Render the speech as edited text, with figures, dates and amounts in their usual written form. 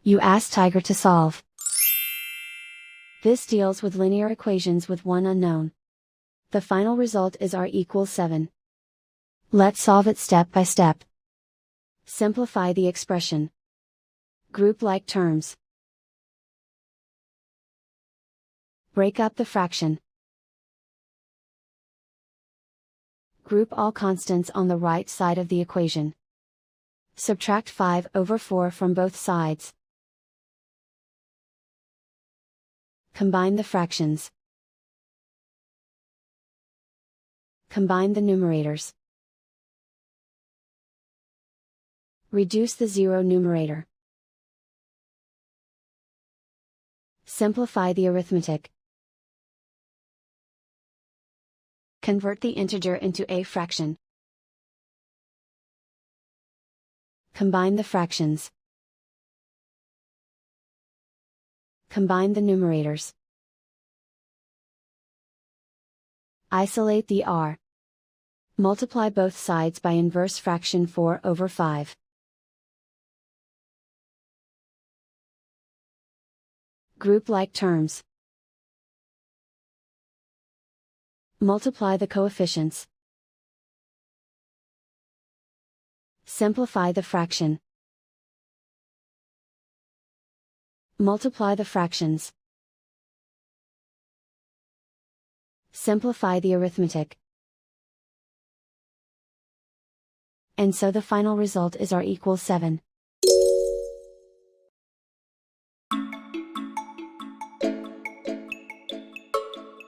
You ask Tiger to solve. This deals with linear equations with one unknown. The final result is r equals 7. Let's solve it step by step. Simplify the expression. Group like terms. Break up the fraction. Group all constants on the right side of the equation. Subtract 5/4 from both sides. Combine the fractions. Combine the numerators. Reduce the zero numerator. Simplify the arithmetic. Convert the integer into a fraction. Combine the fractions. Combine the numerators. Isolate the r. Multiply both sides by inverse fraction 4/5. Group like terms. Multiply the coefficients. Simplify the fraction. Multiply the fractions. Simplify the arithmetic. And so the final result is r equals 7.